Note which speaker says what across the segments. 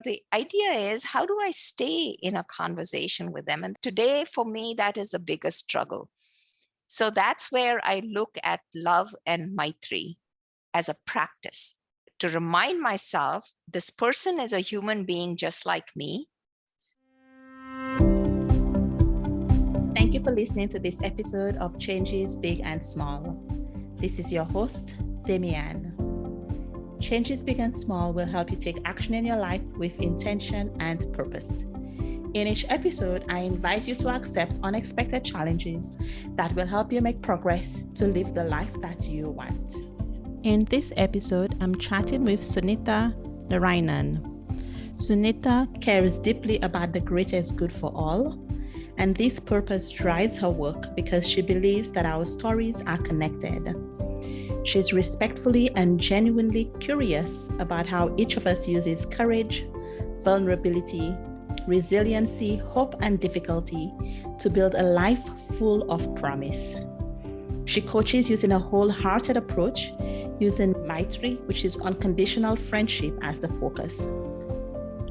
Speaker 1: The idea is, how do I stay in a conversation with them? And today, for me, that is the biggest struggle. So that's where I look at love and Maitri as a practice to remind myself this person is a human being just like me.
Speaker 2: Thank you for listening to this episode of Changes Big and Small. This is your host, Damianne. Changes Big and Small will help you take action in your life with intention and purpose. In each episode, I invite you to accept unexpected challenges that will help you make progress to live the life that you want. In this episode, I'm chatting with Sunitha and Damianne. Sunitha cares deeply about the greatest good for all, and this purpose drives her work because she believes that our stories are connected. She's respectfully and genuinely curious about how each of us uses courage, vulnerability, resiliency, hope, and difficulty to build a life full of promise. She coaches using a wholehearted approach, using Maitri, which is unconditional friendship, as the focus.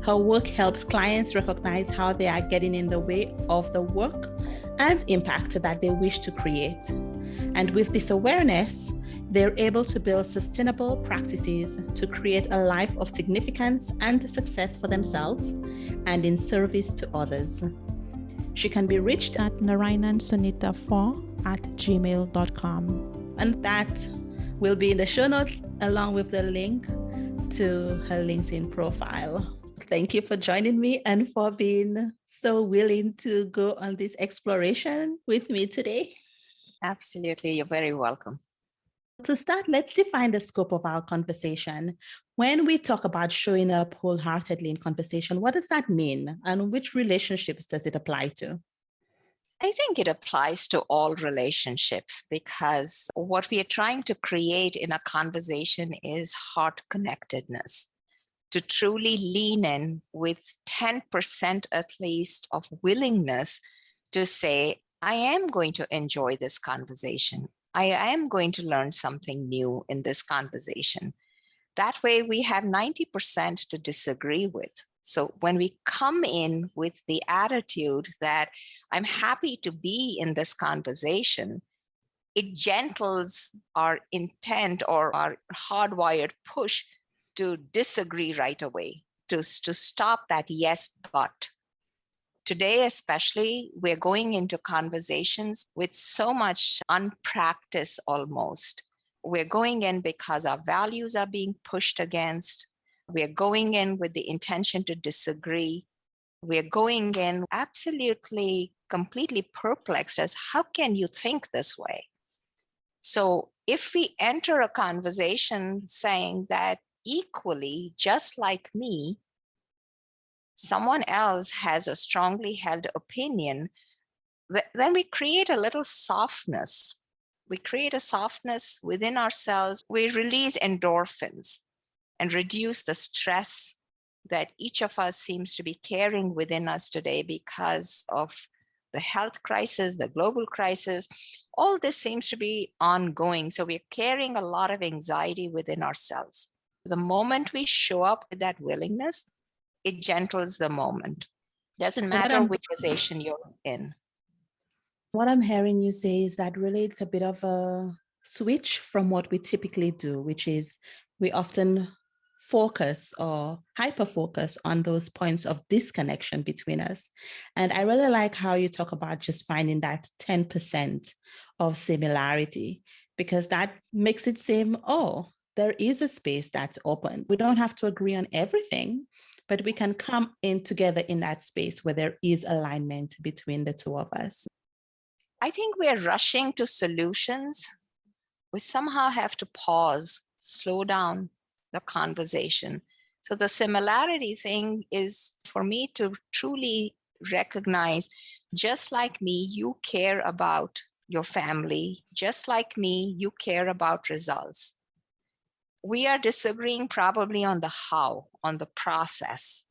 Speaker 2: Her work helps clients recognize how they are getting in the way of the work and impact that they wish to create. And with this awareness, they're able to build sustainable practices to create a life of significance and success for themselves and in service to others. She can be reached at narayansunitha4@gmail.com. And that will be in the show notes along with the link to her LinkedIn profile. Thank you for joining me and for being so willing to go on this exploration with me today.
Speaker 1: Absolutely. You're very welcome.
Speaker 2: To start, let's define the scope of our conversation. When we talk about showing up wholeheartedly in conversation, what does that mean? And which relationships does it apply to?
Speaker 1: I think it applies to all relationships because what we are trying to create in a conversation is heart connectedness, to truly lean in with 10% at least of willingness to say, I am going to enjoy this conversation. I am going to learn something new in this conversation. That way we have 90% to disagree with. So when we come in with the attitude that I'm happy to be in this conversation, it gentles our intent or our hardwired push to disagree right away, to stop that yes, but. Today, especially, we're going into conversations with so much unpractice almost. We're going in because our values are being pushed against. We're going in with the intention to disagree. We're going in absolutely, completely perplexed as how can you think this way? So if we enter a conversation saying that equally, just like me, someone else has a strongly held opinion, then we create a little softness. We create a softness within ourselves. We release endorphins and reduce the stress that each of us seems to be carrying within us today because of the health crisis, the global crisis. All this seems to be ongoing. So we're carrying a lot of anxiety within ourselves. The moment we show up with that willingness, it gentles the moment. Doesn't matter which position you're in.
Speaker 2: What I'm hearing you say is that really it's a bit of a switch from what we typically do, which is we often focus or hyper-focus on those points of disconnection between us. And I really like how you talk about just finding that 10% of similarity, because that makes it seem, oh, there is a space that's open. We don't have to agree on everything, but we can come in together in that space where there is alignment between the two of us.
Speaker 1: I think we're rushing to solutions. We somehow have to pause, slow down the conversation. So the similarity thing is for me to truly recognize, just like me, you care about your family. Just like me, you care about results. We are disagreeing probably on the how, on the process.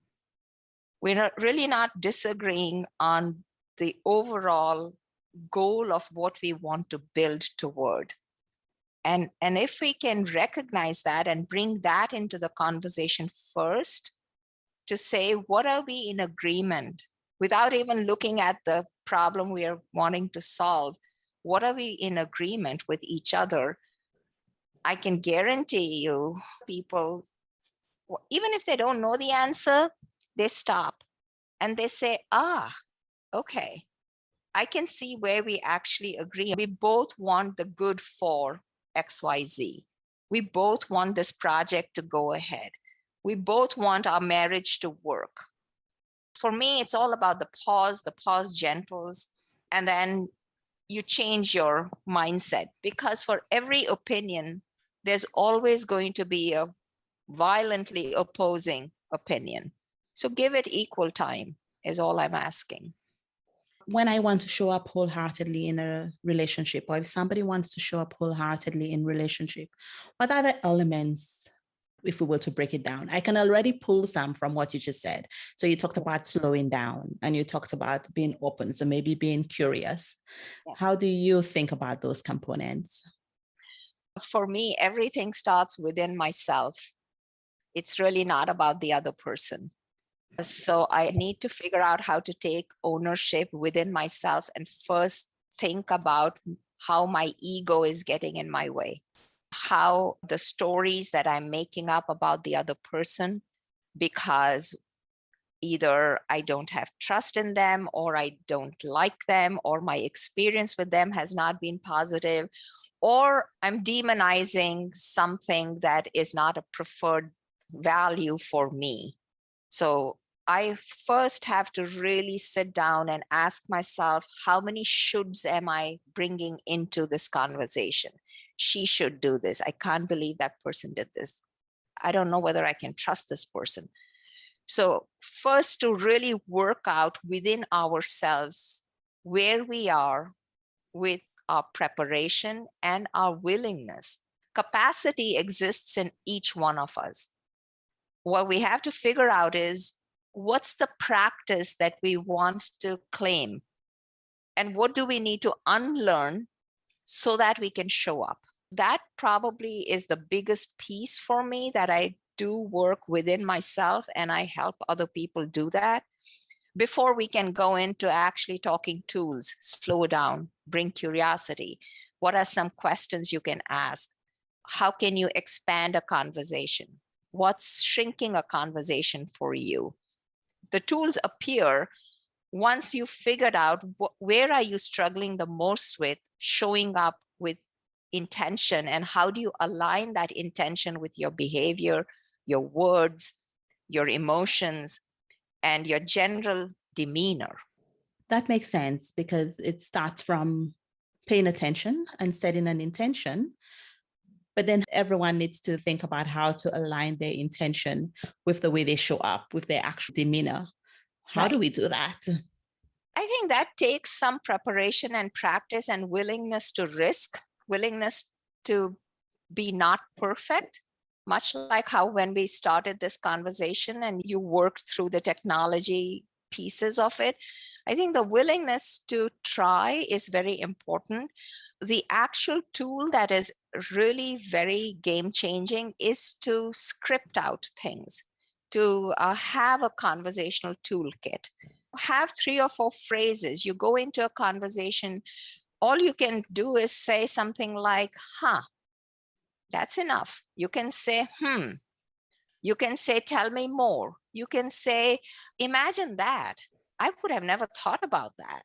Speaker 1: We're really not disagreeing on the overall goal of what we want to build toward. And if we can recognize that and bring that into the conversation first, to say, what are we in agreement without even looking at the problem we are wanting to solve? What are we in agreement with each other? I can guarantee you, people, even if they don't know the answer, they stop and they say, okay, I can see where we actually agree. We both want the good for XYZ. We both want this project to go ahead. We both want our marriage to work. For me, it's all about the pause gentles, and then you change your mindset, because for every opinion, there's always going to be a violently opposing opinion. So give it equal time is all I'm asking.
Speaker 2: When I want to show up wholeheartedly in a relationship, or if somebody wants to show up wholeheartedly in relationship, what are the elements, if we were to break it down? I can already pull some from what you just said. So you talked about slowing down, and you talked about being open, so maybe being curious.
Speaker 1: Yeah.
Speaker 2: How do you think about those components?
Speaker 1: For me, everything starts within myself. It's really not about the other person. So I need to figure out how to take ownership within myself and first think about how my ego is getting in my way, how the stories that I'm making up about the other person, because either I don't have trust in them, or I don't like them, or my experience with them has not been positive, or I'm demonizing something that is not a preferred value for me. So I first have to really sit down and ask myself, how many shoulds am I bringing into this conversation? She should do this. I can't believe that person did this. I don't know whether I can trust this person. So first, to really work out within ourselves where we are with our preparation and our willingness. Capacity exists in each one of us. What we have to figure out is, what's the practice that we want to claim? And what do we need to unlearn so that we can show up? That probably is the biggest piece for me, that I do work within myself and I help other people do that before we can go into actually talking tools. Slow down, bring curiosity. What are some questions you can ask? How can you expand a conversation? What's shrinking a conversation for you? The tools appear once you've figured out where are you struggling the most with showing up with intention, and how do you align that intention with your behavior, your words, your emotions, and your general demeanor.
Speaker 2: That makes sense, because it starts from paying attention and setting an intention. But then everyone needs to think about how to align their intention with the way they show up, with their actual demeanor. How do we do that?
Speaker 1: I think that takes some preparation and practice and willingness to risk, willingness to be not perfect, much like how when we started this conversation and you worked through the technology pieces of it. I think the willingness to try is very important. The actual tool that is really very game-changing is to script out things, to have a conversational toolkit. Have 3 or 4 phrases. You go into a conversation, all you can do is say something like, that's enough. You can say, You can say, tell me more. You can say, imagine that. I would have never thought about that.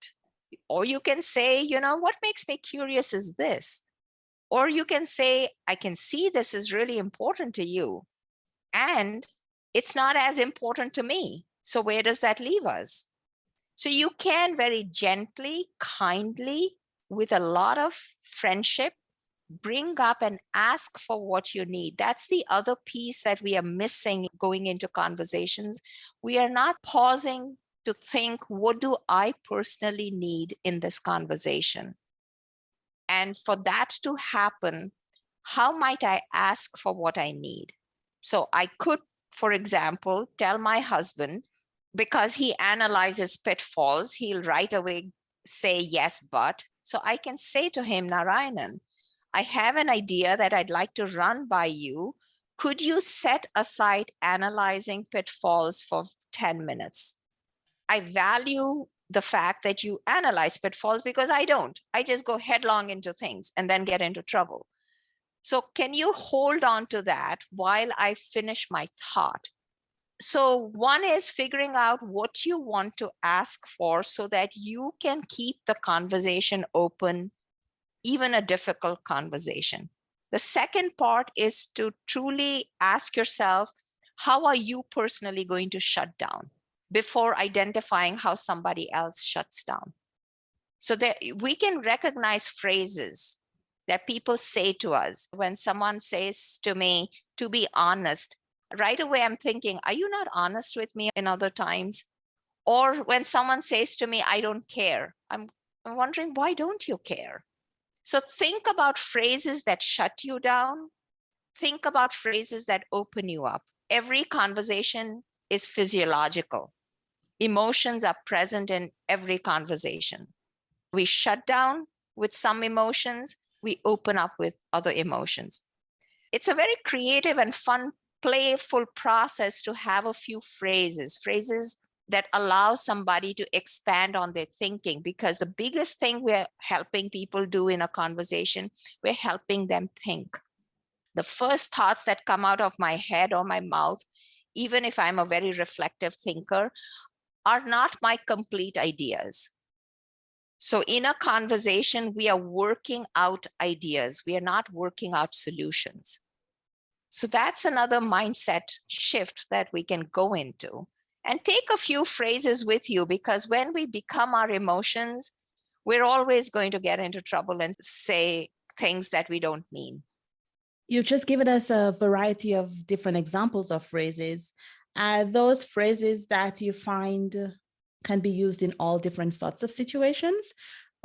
Speaker 1: Or you can say, what makes me curious is this. Or you can say, I can see this is really important to you, and it's not as important to me. So where does that leave us? So you can very gently, kindly, with a lot of friendship, bring up and ask for what you need. That's the other piece that we are missing going into conversations. We are not pausing to think, what do I personally need in this conversation? And for that to happen, how might I ask for what I need? So I could, for example, tell my husband, because he analyzes pitfalls, he'll right away say yes, but. So I can say to him, Narayanan, I have an idea that I'd like to run by you. Could you set aside analyzing pitfalls for 10 minutes? I value the fact that you analyze pitfalls because I don't. I just go headlong into things and then get into trouble. So can you hold on to that while I finish my thought? So one is figuring out what you want to ask for so that you can keep the conversation open, even a difficult conversation. The second part is to truly ask yourself, how are you personally going to shut down before identifying how somebody else shuts down? So that we can recognize phrases that people say to us. When someone says to me, to be honest, right away I'm thinking, are you not honest with me in other times? Or when someone says to me, I don't care, I'm wondering, why don't you care? So think about phrases that shut you down. Think about phrases that open you up. Every conversation is physiological. Emotions are present in every conversation. We shut down with some emotions, we open up with other emotions. It's a very creative and fun, playful process to have a few phrases that allow somebody to expand on their thinking, because the biggest thing we're helping people do in a conversation, we're helping them think. The first thoughts that come out of my head or my mouth, even if I'm a very reflective thinker, are not my complete ideas. So in a conversation, we are working out ideas. We are not working out solutions. So that's another mindset shift that we can go into. And take a few phrases with you, because when we become our emotions, we're always going to get into trouble and say things that we don't mean.
Speaker 2: You've just given us a variety of different examples of phrases. Are those phrases that you find can be used in all different sorts of situations?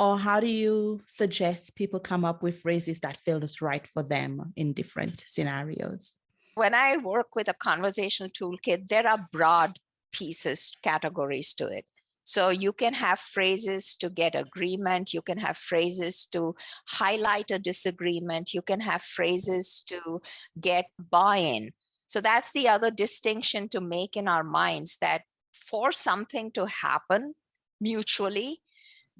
Speaker 2: Or how do you suggest people come up with phrases that feel just right for them in different scenarios?
Speaker 1: When I work with a conversational toolkit, there are broad pieces, categories to it. So you can have phrases to get agreement. You can have phrases to highlight a disagreement. You can have phrases to get buy-in. So that's the other distinction to make in our minds, that for something to happen mutually,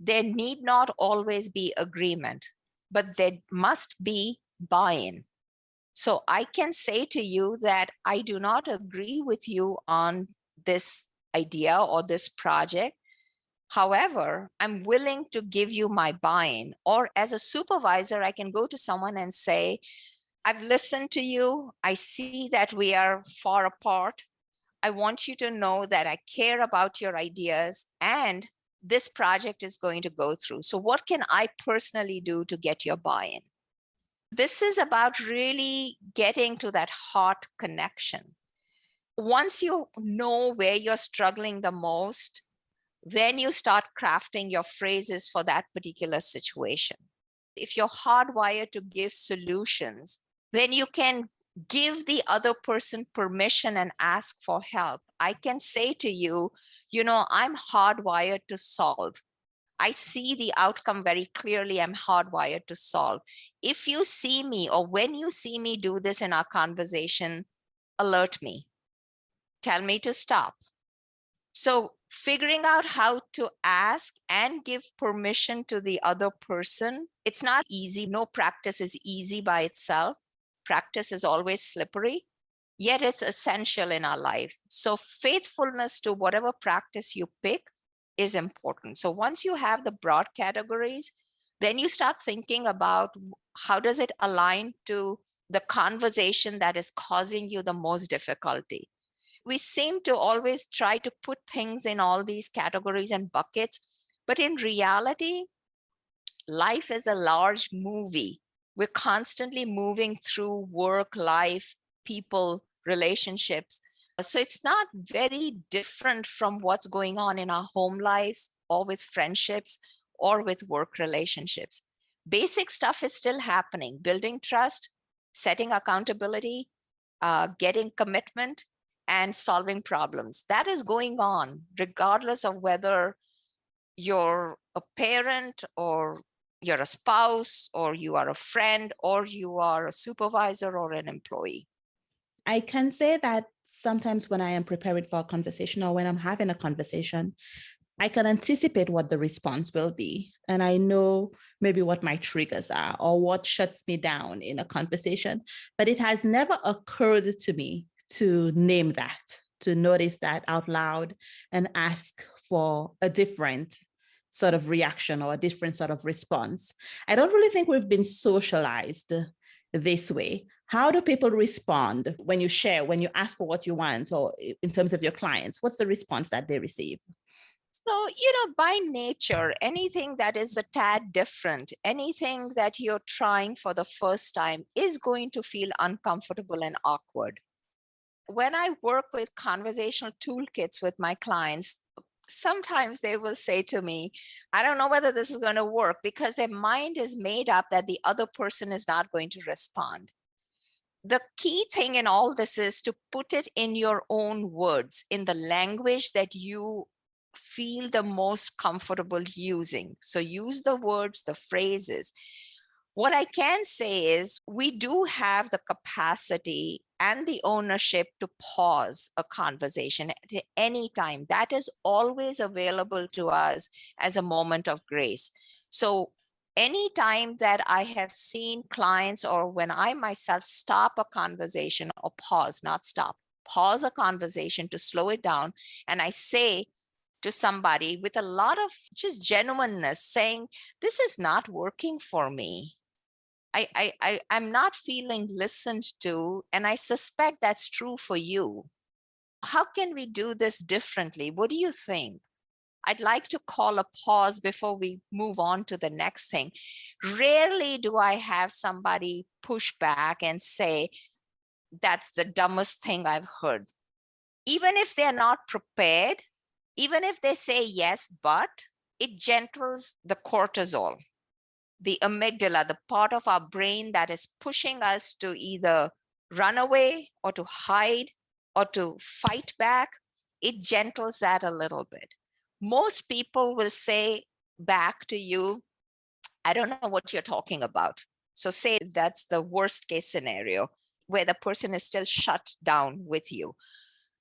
Speaker 1: there need not always be agreement, but there must be buy-in. So I can say to you that I do not agree with you on this idea or this project. However, I'm willing to give you my buy-in. Or as a supervisor, I can go to someone and say, I've listened to you. I see that we are far apart. I want you to know that I care about your ideas and this project is going to go through. So what can I personally do to get your buy-in? This is about really getting to that heart connection. Once you know where you're struggling the most, then you start crafting your phrases for that particular situation. If you're hardwired to give solutions, then you can give the other person permission and ask for help. I can say to you, I'm hardwired to solve. I see the outcome very clearly. I'm hardwired to solve. If you see me, or when you see me do this in our conversation, alert me. Tell me to stop. So figuring out how to ask and give permission to the other person, it's not easy. No practice is easy by itself. Practice is always slippery, yet it's essential in our life. So faithfulness to whatever practice you pick is important. So once you have the broad categories, then you start thinking about how does it align to the conversation that is causing you the most difficulty. We seem to always try to put things in all these categories and buckets, but in reality, life is a large movie. We're constantly moving through work, life, people, relationships. So it's not very different from what's going on in our home lives or with friendships or with work relationships. Basic stuff is still happening: building trust, setting accountability, getting commitment, and solving problems. That is going on regardless of whether you're a parent or you're a spouse or you are a friend or you are a supervisor or an employee.
Speaker 2: I can say that sometimes when I am preparing for a conversation or when I'm having a conversation, I can anticipate what the response will be. And I know maybe what my triggers are or what shuts me down in a conversation. But it has never occurred to me to name that, to notice that out loud and ask for a different sort of reaction or a different sort of response. I don't really think we've been socialized this way. How do people respond when you share, when you ask for what you want, or in terms of your clients? What's the response that they receive?
Speaker 1: So, by nature, anything that is a tad different, anything that you're trying for the first time is going to feel uncomfortable and awkward. When I work with conversational toolkits with my clients, sometimes they will say to me, I don't know whether this is going to work, because their mind is made up that the other person is not going to respond. The key thing in all this is to put it in your own words, in the language that you feel the most comfortable using. So use the words, the phrases. What I can say is we do have the capacity and the ownership to pause a conversation at any time. That is always available to us as a moment of grace. So anytime that I have seen clients, or when I myself stop a conversation, or pause, not stop, pause a conversation to slow it down, and I say to somebody with a lot of just genuineness, saying, this is not working for me. I'm not feeling listened to, and I suspect that's true for you. How can we do this differently? What do you think? I'd like to call a pause before we move on to the next thing. Rarely do I have somebody push back and say, that's the dumbest thing I've heard. Even if they're not prepared, even if they say yes, but it gentles the cortisol, the amygdala, the part of our brain that is pushing us to either run away or to hide or to fight back. It gentles that a little bit. Most people will say back to you, I don't know what you're talking about. So say that's the worst case scenario where the person is still shut down with you.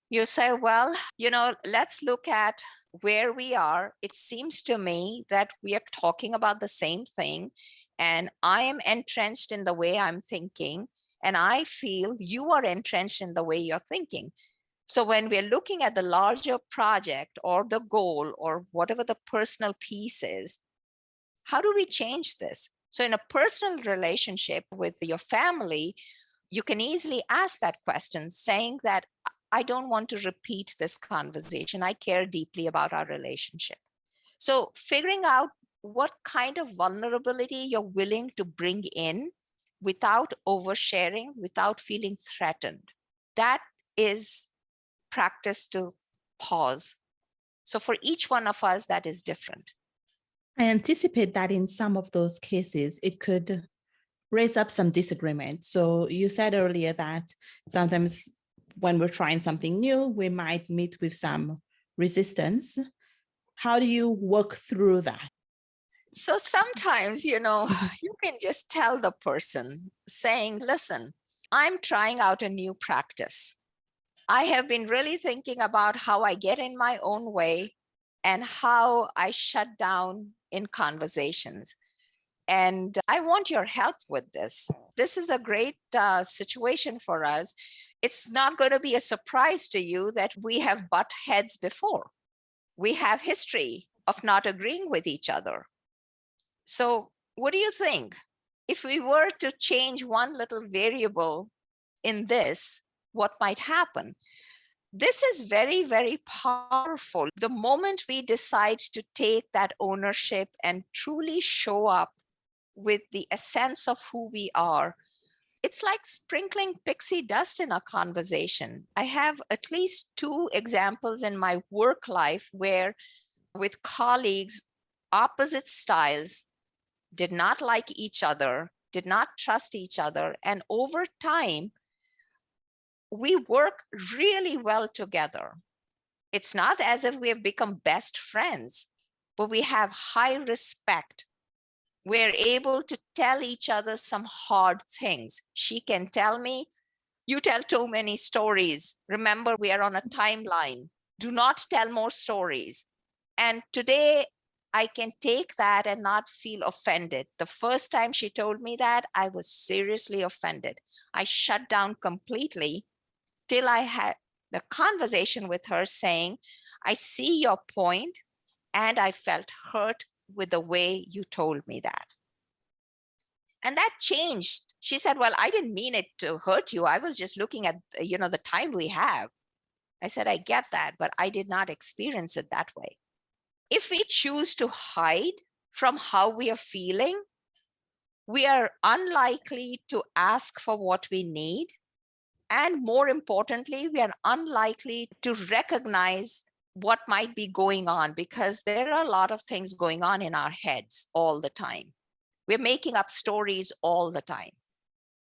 Speaker 1: You say, well, let's look at where we are. It seems to me that we are talking about the same thing, and I am entrenched in the way I'm thinking, and I feel you are entrenched in the way you're thinking. So when we're looking at the larger project or the goal or whatever the personal piece is, how do we change this? So in a personal relationship with your family, you can easily ask that question, saying that I don't want to repeat this conversation. I care deeply about our relationship. So figuring out what kind of vulnerability you're willing to bring in without oversharing, without feeling threatened. That is practice to pause. So for each one of us, that is different.
Speaker 2: I anticipate that in some of those cases, it could raise up some disagreement. So you said earlier that sometimes when we're trying something new, we might meet with some resistance. How do you work through that?
Speaker 1: So sometimes, you can just tell the person, saying, listen, I'm trying out a new practice. I have been really thinking about how I get in my own way and how I shut down in conversations. And I want your help with this. This is a great situation for us. It's not going to be a surprise to you that we have butt heads before. We have history of not agreeing with each other. So what do you think? If we were to change one little variable in this, what might happen? This is very, very powerful. The moment we decide to take that ownership and truly show up with the essence of who we are, it's like sprinkling pixie dust in a conversation. I have at least 2 examples in my work life where, with colleagues, opposite styles did not like each other, did not trust each other, and over time, we work really well together. It's not as if we have become best friends, but we have high respect. We're able to tell each other some hard things. She can tell me, You tell too many stories. Remember, we are on a timeline. Do not tell more stories. And today, I can take that and not feel offended. The first time she told me that, I was seriously offended. I shut down completely till I had the conversation with her saying, I see your point, and I felt hurt with the way you told me that. And that changed. She said, well, I didn't mean it to hurt you. I was just looking at, the time we have. I said, I get that, but I did not experience it that way. If we choose to hide from how we are feeling, we are unlikely to ask for what we need. And more importantly, we are unlikely to recognize what might be going on, because there are a lot of things going on in our heads all the time. We're making up stories all the time.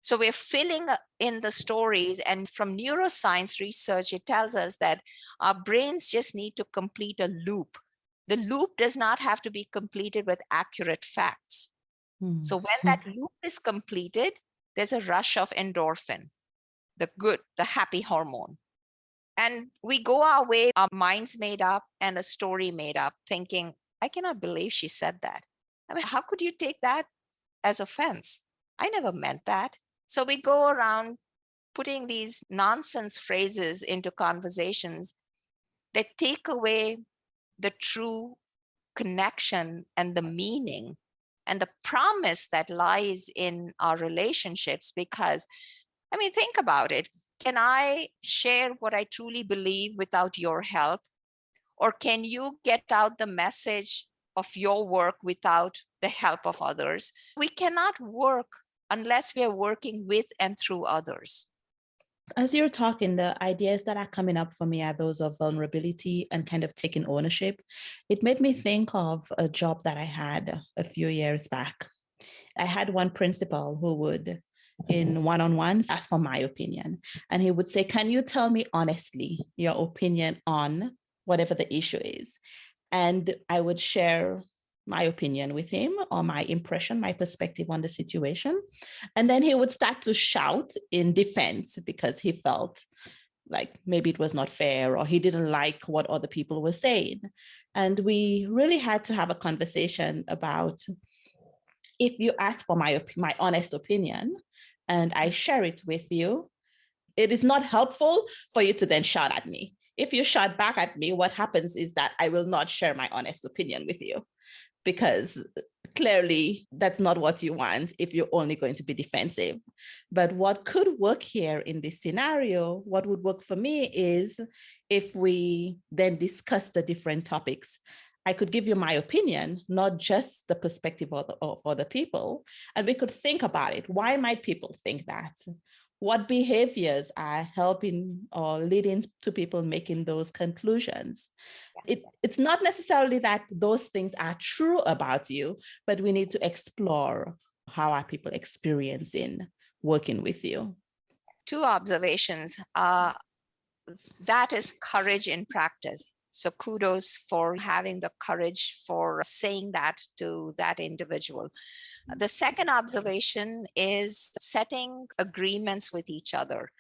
Speaker 1: So we're filling in the stories. And from neuroscience research, it tells us that our brains just need to complete a loop. The loop does not have to be completed with accurate facts. So when that loop is completed, there's a rush of endorphin, the good, the happy hormone. And we go our way, our minds made up and a story made up, thinking, I cannot believe she said that. I mean, how could you take that as offense? I never meant that. So we go around putting these nonsense phrases into conversations that take away the true connection and the meaning and the promise that lies in our relationships. Because, I mean, think about it. Can I share what I truly believe without your help? Or can you get out the message of your work without the help of others? We cannot work unless we are working with and through others.
Speaker 2: As you're talking, the ideas that are coming up for me are those of vulnerability and kind of taking ownership. It made me think of a job that I had a few years back. I had one principal who would, in one-on-ones, ask for my opinion. And he would say, can you tell me honestly your opinion on whatever the issue is? And I would share my opinion with him, or my impression, my perspective on the situation. And then he would start to shout in defense because he felt like maybe it was not fair, or he didn't like what other people were saying. And we really had to have a conversation about, if you ask for my honest opinion and I share it with you, it is not helpful for you to then shout at me. If you shout back at me, what happens is that I will not share my honest opinion with you, because clearly that's not what you want if you're only going to be defensive. But what could work here in this scenario, what would work for me is if we then discuss the different topics. I could give you my opinion, not just the perspective of other people, and we could think about it. Why might people think that? What behaviors are helping or leading to people making those conclusions? It's not necessarily that those things are true about you, but we need to explore how are people experiencing working with you.
Speaker 1: Two observations. That is courage in practice. So kudos for having the courage for saying that to that individual. The second observation is setting agreements with each other.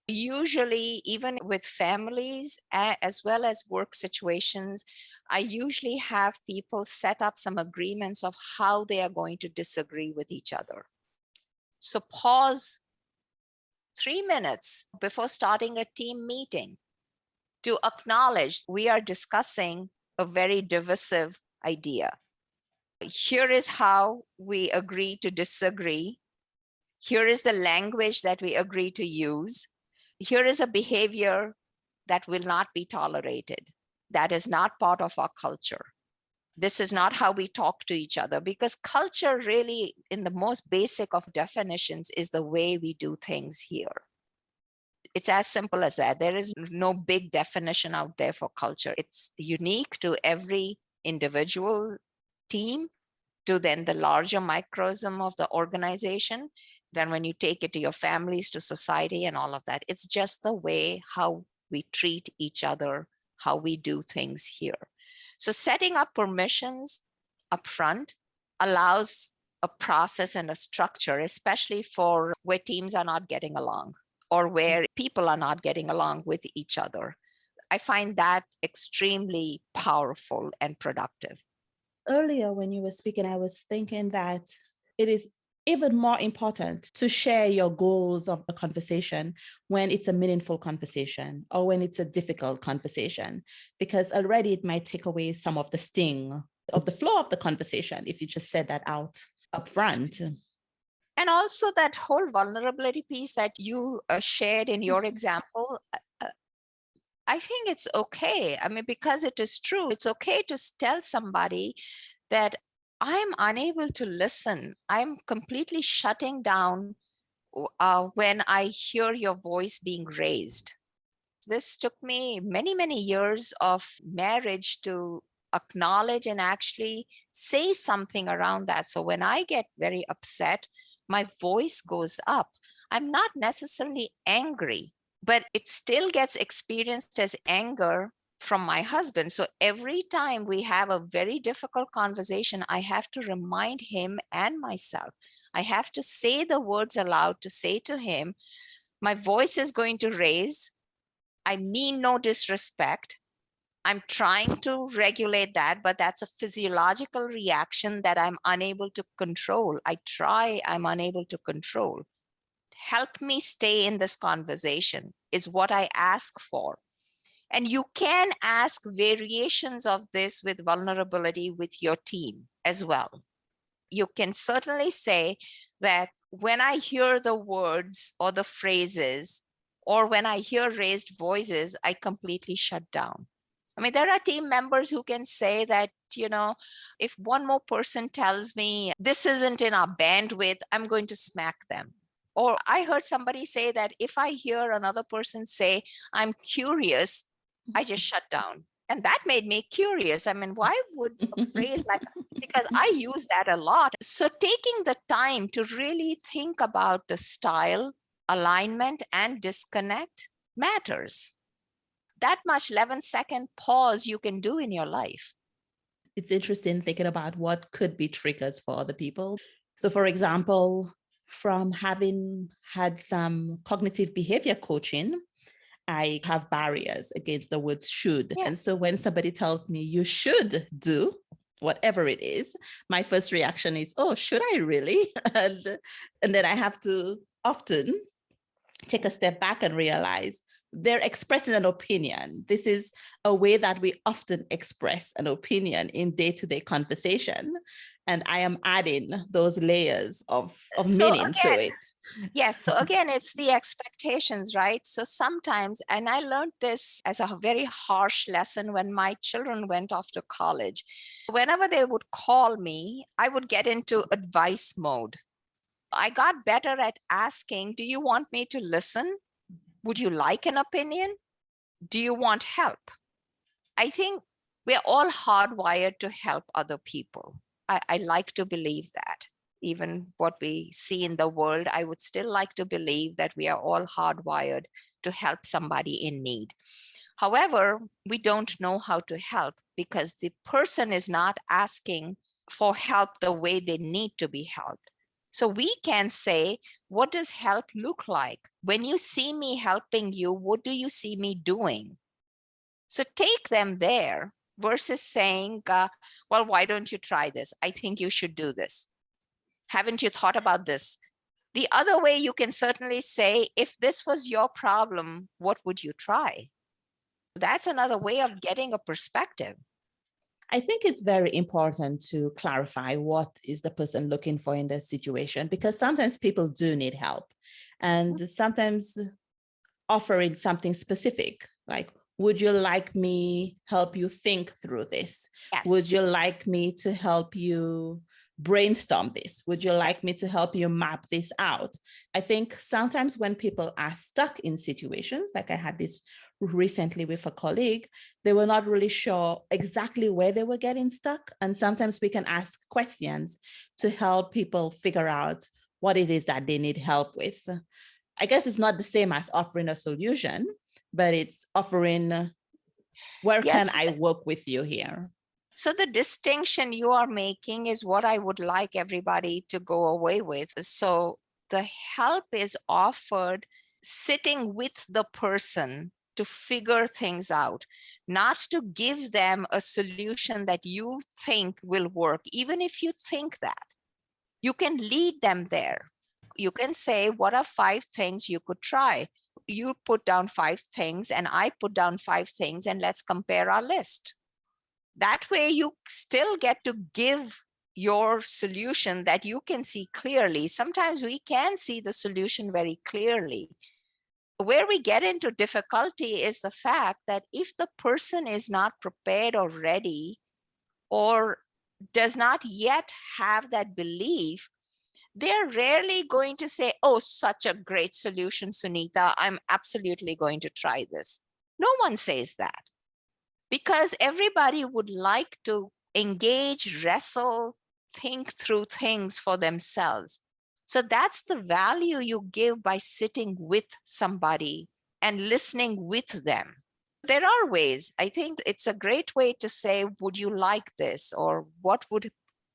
Speaker 1: Usually, even with families as well as work situations, I usually have people set up some agreements of how they are going to disagree with each other. So pause 3 minutes before starting a team meeting to acknowledge we are discussing a very divisive idea. Here is how we agree to disagree. Here is the language that we agree to use. Here is a behavior that will not be tolerated. That is not part of our culture. This is not how we talk to each other, because culture really, in the most basic of definitions, is the way we do things here. It's as simple as that. There is no big definition out there for culture. It's unique to every individual team, to then the larger microcosm of the organization. Then when you take it to your families, to society and all of that, it's just the way how we treat each other, how we do things here. So setting up permissions upfront allows a process and a structure, especially for where teams are not getting along. or where people are not getting along with each other. I find that extremely powerful and productive.
Speaker 2: Earlier, when you were speaking, I was thinking that it is even more important to share your goals of the conversation when it's a meaningful conversation or when it's a difficult conversation, because already it might take away some of the sting of the flow of the conversation if you just said that out up front.
Speaker 1: And also that whole vulnerability piece that you shared in your example, I think it's okay. I mean, because it is true, it's okay to tell somebody that I'm unable to listen. I'm completely shutting down when I hear your voice being raised. This took me many, many years of marriage to acknowledge and actually say something around that. So when I get very upset, my voice goes up. I'm not necessarily angry, but it still gets experienced as anger from my husband. So every time we have a very difficult conversation, I have to remind him and myself. I have to say the words aloud to say to him, my voice is going to raise. I mean no disrespect. I'm trying to regulate that, but that's a physiological reaction that I'm unable to control. I'm unable to control. Help me stay in this conversation is what I ask for. And you can ask variations of this with vulnerability with your team as well. You can certainly say that when I hear the words or the phrases, or when I hear raised voices, I completely shut down. I mean, there are team members who can say that, if one more person tells me this isn't in our bandwidth, I'm going to smack them. Or I heard somebody say that if I hear another person say, I'm curious, I just shut down. And that made me curious. I mean, why would a phrase like that? Because I use that a lot. So taking the time to really think about the style, alignment, and disconnect matters. That much 11-second pause you can do in your life.
Speaker 2: It's interesting thinking about what could be triggers for other people. So, for example, from having had some cognitive behavior coaching, I have barriers against the words should.
Speaker 1: Yeah.
Speaker 2: And so when somebody tells me you should do whatever it is, my first reaction is, oh, should I really? And then I have to often take a step back and realize they're expressing an opinion. This is a way that we often express an opinion in day-to-day conversation. And I am adding those layers of meaning to it.
Speaker 1: Yes. So again, it's the expectations, right? So sometimes, and I learned this as a very harsh lesson when my children went off to college. Whenever they would call me, I would get into advice mode. I got better at asking, do you want me to listen? Would you like an opinion? Do you want help? I think we're all hardwired to help other people. I like to believe that. Even what we see in the world, I would still like to believe that we are all hardwired to help somebody in need. However, we don't know how to help because the person is not asking for help the way they need to be helped. So we can say, what does help look like? When you see me helping you, what do you see me doing? So take them there versus saying, well, why don't you try this? I think you should do this. Haven't you thought about this? The other way you can certainly say, if this was your problem, what would you try? That's another way of getting a perspective.
Speaker 2: I think it's very important to clarify what is the person looking for in the situation, because sometimes people do need help. And sometimes offering something specific, like, would you like me help you think through this?
Speaker 1: Yes.
Speaker 2: Would you like me to help you brainstorm this? Would you like me to help you map this out? I think sometimes when people are stuck in situations, like I had this recently with a colleague, they were not really sure exactly where they were getting stuck. And sometimes we can ask questions to help people figure out what it is that they need help with. I guess it's not the same as offering a solution, but it's offering, where can I work with you here?
Speaker 1: So the distinction you are making is what I would like everybody to go away with. So the help is offered sitting with the person to figure things out, not to give them a solution that you think will work, even if you think that. You can lead them there. You can say, what are 5 things you could try? You put down 5 things and I put down 5 things, and let's compare our list. That way you still get to give your solution that you can see clearly. Sometimes we can see the solution very clearly. Where we get into difficulty is the fact that if the person is not prepared or ready, or does not yet have that belief, they're rarely going to say, oh, such a great solution, Sunitha, I'm absolutely going to try this. No one says that, because everybody would like to engage, wrestle, think through things for themselves. So that's the value you give by sitting with somebody and listening with them. There are ways. I think it's a great way to say, would you like this? Or what would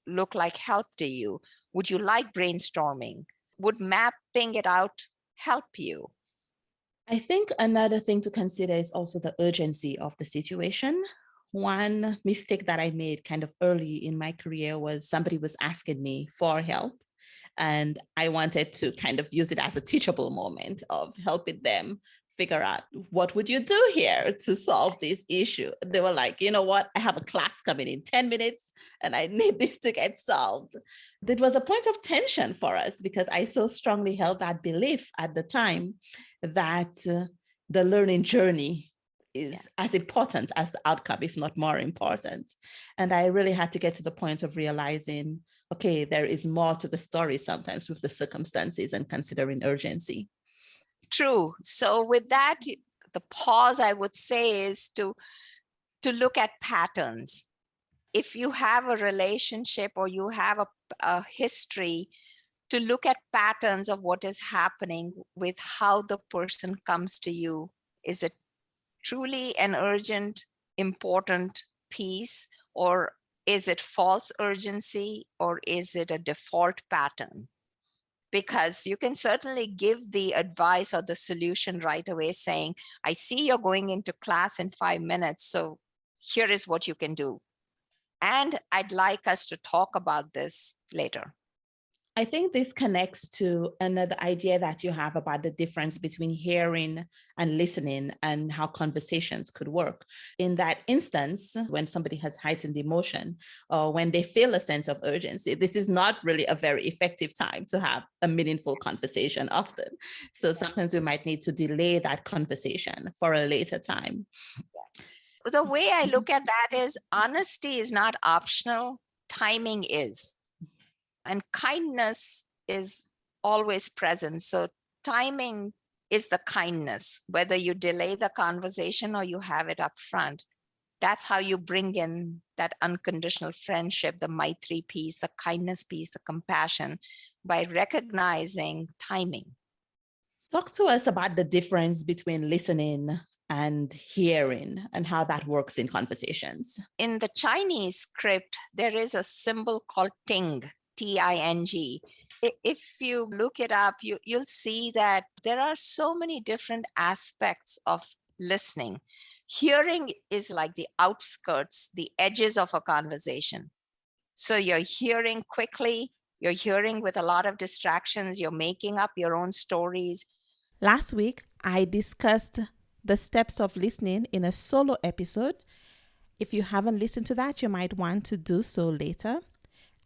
Speaker 1: look like help to you? Would you like brainstorming? Would mapping it out help you?
Speaker 2: I think another thing to consider is also the urgency of the situation. One mistake that I made kind of early in my career was somebody was asking me for help, and I wanted to kind of use it as a teachable moment of helping them figure out, what would you do here to solve this issue? They were like, you know what? I have a class coming in 10 minutes and I need this to get solved. It was a point of tension for us because I so strongly held that belief at the time that the learning journey is as important as the outcome, if not more important. And I really had to get to the point of realizing, okay, there is more to the story sometimes with the circumstances and considering urgency.
Speaker 1: True. So with that, the pause I would say is to look at patterns. If you have a relationship or you have a history, to look at patterns of what is happening with how the person comes to you. Is it truly an urgent, important piece, or is it false urgency, or is it a default pattern? Because you can certainly give the advice or the solution right away, saying, I see you're going into class in 5 minutes, so here is what you can do. And I'd like us to talk about this later.
Speaker 2: I think this connects to another idea that you have about the difference between hearing and listening and how conversations could work. In that instance, when somebody has heightened emotion or when they feel a sense of urgency, this is not really a very effective time to have a meaningful conversation often. So sometimes we might need to delay that conversation for a later time.
Speaker 1: The way I look at that is honesty is not optional, timing is. And kindness is always present. So timing is the kindness, whether you delay the conversation or you have it up front. That's how you bring in that unconditional friendship, the Maitri piece, the kindness piece, the compassion, by recognizing timing.
Speaker 2: Talk to us about the difference between listening and hearing and how that works in conversations.
Speaker 1: In the Chinese script, there is a symbol called ting, T-I-N-G. If you look it up, you'll see that there are so many different aspects of listening. Hearing is like the outskirts, the edges of a conversation. So you're hearing quickly, you're hearing with a lot of distractions, you're making up your own stories.
Speaker 2: Last week, I discussed the steps of listening in a solo episode. If you haven't listened to that, you might want to do so later.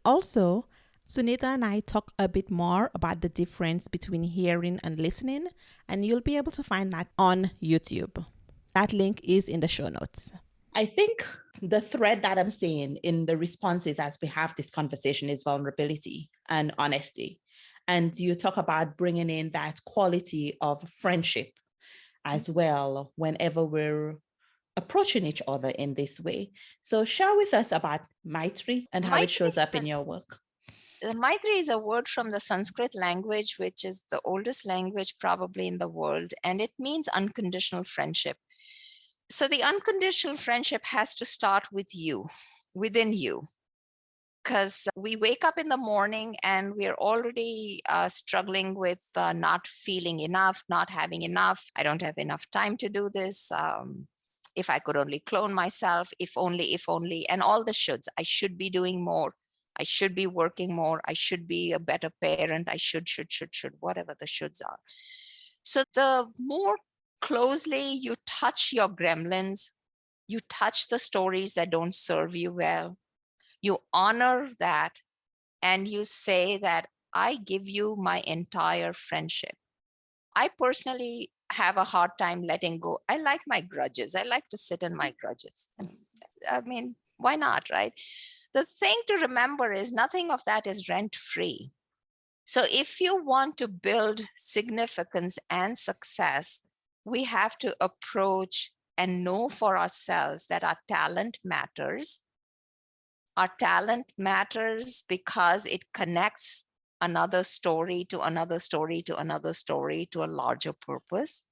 Speaker 2: Also, Sunitha and I talk a bit more about the difference between hearing and listening, and you'll be able to find that on YouTube. That link is in the show notes. I think the thread that I'm seeing in the responses as we have this conversation is vulnerability and honesty. And you talk about bringing in that quality of friendship as well whenever we're approaching each other in this way. So share with us about Maitri and how it shows up in your work.
Speaker 1: Maitri is a word from the Sanskrit language, which is the oldest language probably in the world, and it means unconditional friendship. So the unconditional friendship has to start with you, within you. because we wake up in the morning and we're already struggling with not feeling enough, not having enough. I don't have enough time to do this. If I could only clone myself, if only, and all the shoulds. I should be doing more. I should be working more. I should be a better parent. I should, whatever the shoulds are. So the more closely you touch your gremlins, you touch the stories that don't serve you well, you honor that, and you say that I give you my entire friendship. I personally have a hard time letting go. I like my grudges. I like to sit in my grudges. I mean, why not, right? The thing to remember is nothing of that is rent free. So if you want to build significance and success, we have to approach and know for ourselves that our talent matters. Our talent matters because it connects another story to another story to another story to a larger purpose.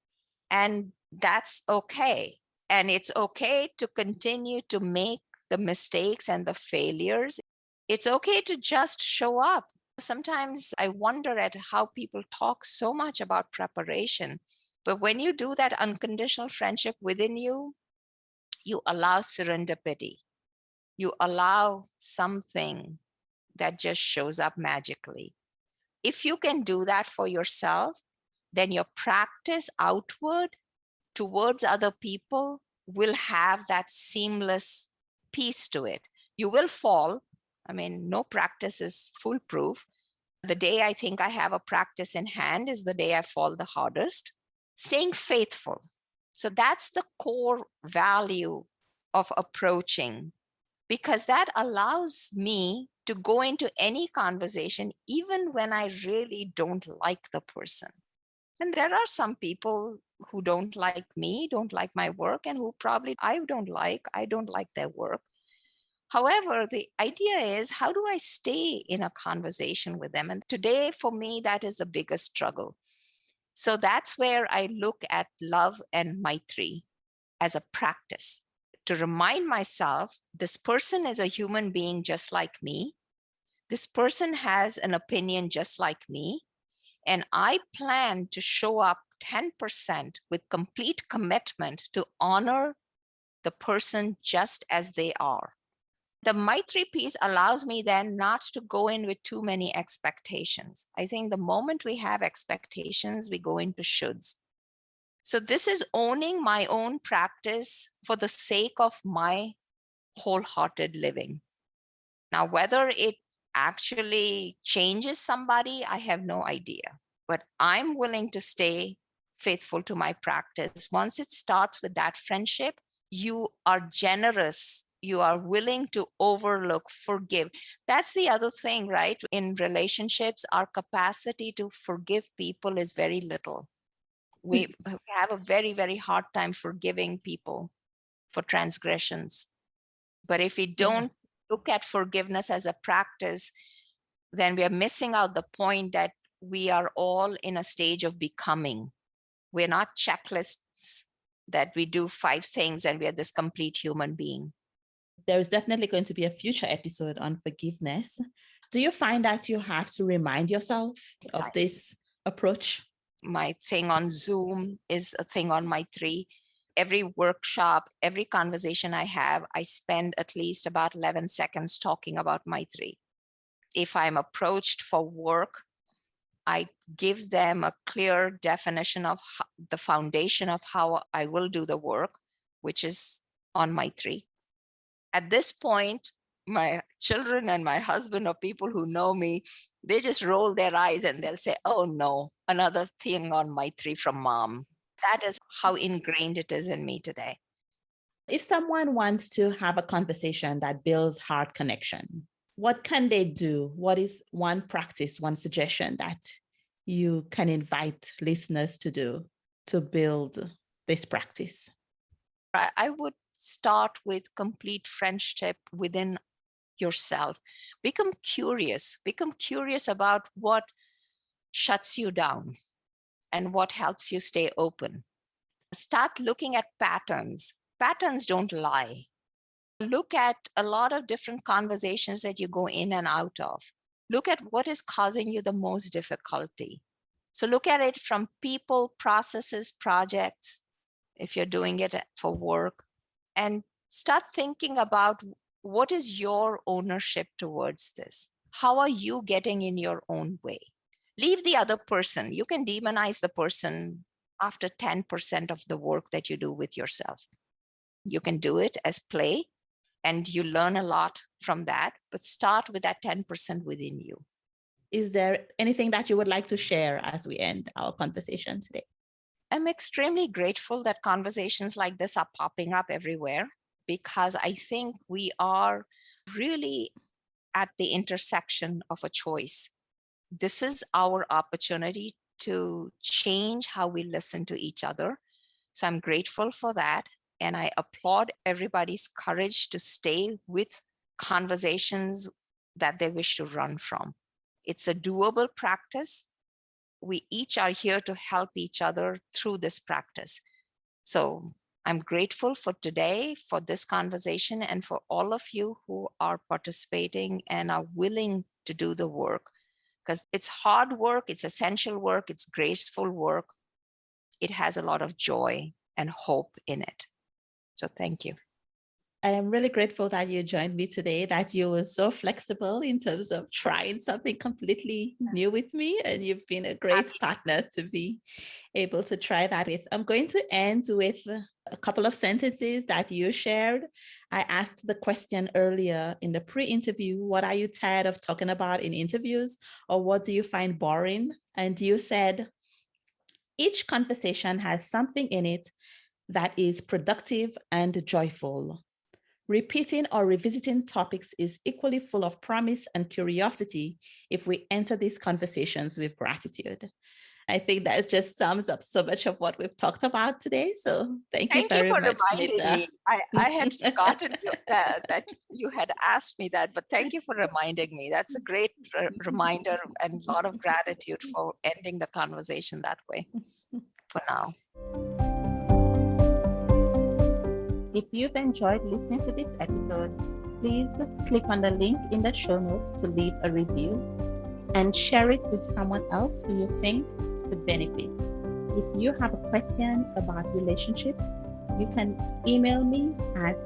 Speaker 1: And that's okay. And it's okay to continue to make the mistakes and the failures. It's okay to just show up. Sometimes I wonder at how people talk so much about preparation. But when you do that unconditional friendship within you, you allow serendipity. You allow something that just shows up magically. If you can do that for yourself, then your practice outward towards other people will have that seamless piece to it. You will fall. I mean, no practice is foolproof. The day I think I have a practice in hand is the day I fall the hardest. Staying faithful. So that's the core value of approaching, because that allows me to go into any conversation, even when I really don't like the person. And there are some people who don't like me, don't like my work, and who probably I don't like their work. However, the idea is, how do I stay in a conversation with them? And today, for me, that is the biggest struggle. So that's where I look at love and Maitri as a practice to remind myself this person is a human being just like me. This person has an opinion just like me. And I plan to show up 10% with complete commitment to honor the person just as they are. The Maitri piece allows me then not to go in with too many expectations. I think the moment we have expectations, we go into shoulds. So this is owning my own practice for the sake of my wholehearted living. Now, whether it actually changes somebody, I have no idea. But I'm willing to stay faithful to my practice. Once it starts with that friendship, you are generous. You are willing to overlook, forgive. That's the other thing, right? In relationships, our capacity to forgive people is very little. We have a very, very hard time forgiving people for transgressions. But if we don't look at forgiveness as a practice, then we are missing out the point that we are all in a stage of becoming. We're not checklists that we do 5 things and we are this complete human being.
Speaker 2: There is definitely going to be a future episode on forgiveness. Do you find that you have to remind yourself of this approach?
Speaker 1: My thing on Zoom is a thing on Maitri. Every workshop, every conversation I have, I spend at least about 11 seconds talking about Maitri. If I'm approached for work, I give them a clear definition of the foundation of how I will do the work, which is on Maitri. At this point, my children and my husband, or people who know me, they just roll their eyes and they'll say, oh no, another thing on Maitri from mom. That is how ingrained it is in me today.
Speaker 2: If someone wants to have a conversation that builds heart connection, what can they do? What is one practice, one suggestion that you can invite listeners to do to build this practice?
Speaker 1: I would start with complete friendship within yourself. Become curious about what shuts you down and what helps you stay open. Start looking at patterns. Patterns don't lie. Look at a lot of different conversations that you go in and out of. Look at what is causing you the most difficulty. So look at it from people, processes, projects, if you're doing it for work, and start thinking about what is your ownership towards this? How are you getting in your own way? Leave the other person. You can demonize the person after 10% of the work that you do with yourself. You can do it as play, and you learn a lot from that, but start with that 10% within you.
Speaker 2: Is there anything that you would like to share as we end our conversation today?
Speaker 1: I'm extremely grateful that conversations like this are popping up everywhere, because I think we are really at the intersection of a choice. This is our opportunity to change how we listen to each other. So I'm grateful for that. And I applaud everybody's courage to stay with conversations that they wish to run from. It's a doable practice. We each are here to help each other through this practice. So I'm grateful for today, for this conversation, and for all of you who are participating and are willing to do the work, because it's hard work, it's essential work, it's graceful work. It has a lot of joy and hope in it. So thank you.
Speaker 2: I am really grateful that you joined me today, that you were so flexible in terms of trying something completely new with me. And you've been a great partner to be able to try that with. I'm going to end with a couple of sentences that you shared. I asked the question earlier in the pre-interview, what are you tired of talking about in interviews, or what do you find boring? And you said, each conversation has something in it that is productive and joyful. Repeating or revisiting topics is equally full of promise and curiosity if we enter these conversations with gratitude. I think that just sums up so much of what we've talked about today. So thank you very
Speaker 1: for
Speaker 2: much,
Speaker 1: reminding
Speaker 2: Sunitha.
Speaker 1: me. I had forgotten that you had asked me that, but thank you for reminding me. That's a great reminder, and a lot of gratitude for ending the conversation that way for now.
Speaker 2: If you've enjoyed listening to this episode, please click on the link in the show notes to leave a review and share it with someone else who you think could benefit. If you have a question about relationships, you can email me at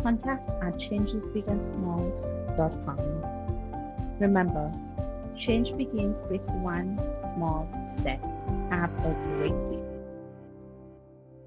Speaker 2: contact@changesbigandsmall.com. Remember, change begins with one small step. Have a great week.